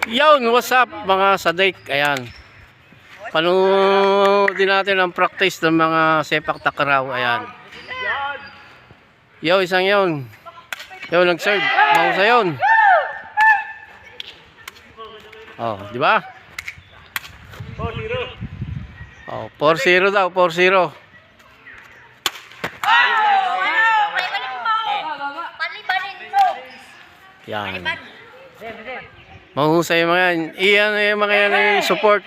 Yun, what's up mga sadik? Ayan. Panoodin natin ang practice ng mga sepak takraw. Ayan. Yo, isang yun. Yo, nag-serve. Mahusay yun. Oh, di ba? 4-0. Oh, 4-0 daw, 4-0. Yan. Mahusay mga yan. Iyan yung mga yan yung support.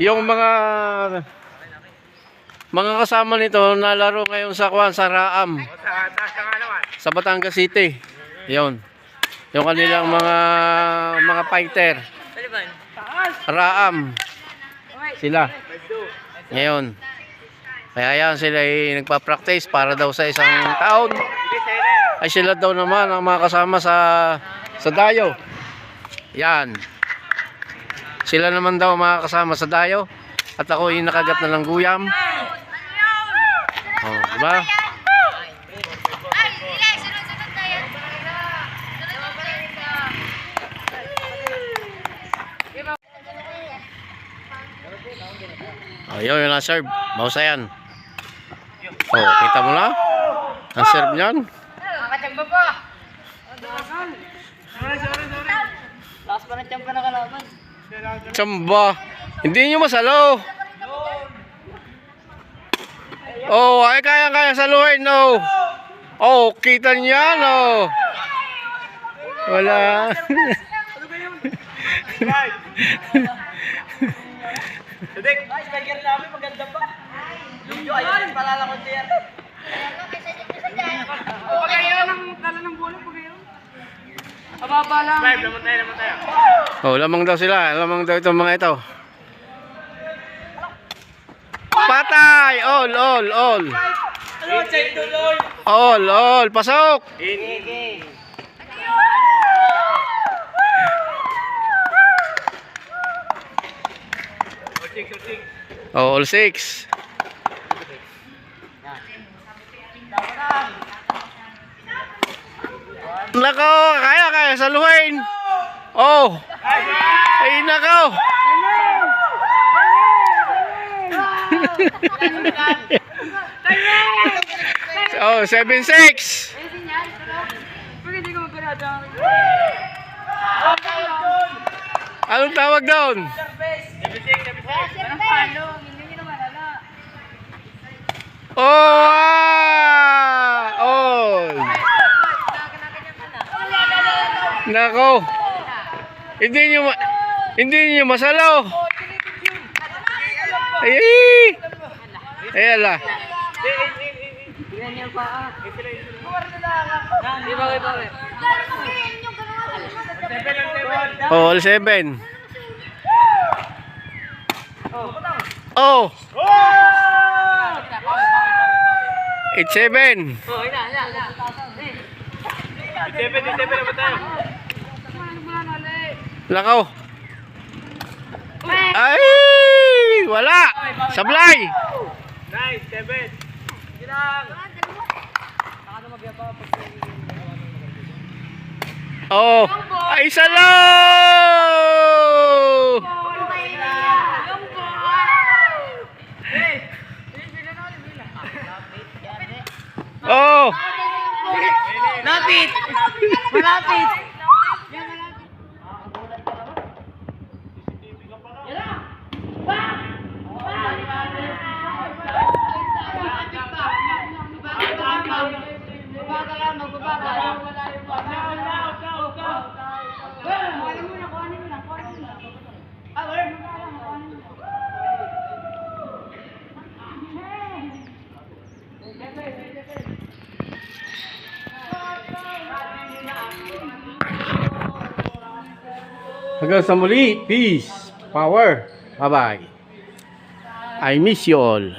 Yung mga kasama nito nalaro ngayon sa Raam. Sa Batangas City. Yun. Yung kanilang mga fighter. Raam. Sila. Ngayon. Kaya yan sila ay nagpa-practice para daw sa isang taon. Ay sila daw naman ang mga kasama sa Dayo. Yan. Sila naman daw mga kasama sa Dayo. At ako yung nakagat na ng guyam. Oh, diba? Oh, yun yung na-serve. Mahusayan. Oh, kita mo na? Na-serve niyan. Nakachamba pa. Last pa na chamba na kalaban. Chamba. Hindi nyo masalo. Oh, ay kaya saluhin, no. Oh, kita niya, no. Wala. Sudik, ay, spiker namin maganda pa. Yung ayun, palalakot siya. Pagayon ang dala ng bola, pagayon. Ababa lang. Five, naman tayo. Oh, lamang daw sila. Lamang daw itong mga ito. Patay! All. Ano, check tuloy. All. Pasok! Okay. Oh, all 6. Nako, kaya saluhin. Oh. Ay nako. Oh, 7-6. Anong tawag doon? Oh! Nako. Hindi niyo masalaw. Ay ala. Oh, all 7. Oh. It's 7. Lakaw. Ay, wala. Sablay. Nice, 7. Oh, ay salo. Oh. Malapit. Hanggang sa muli. Peace. Power. Bye-bye. I miss you all.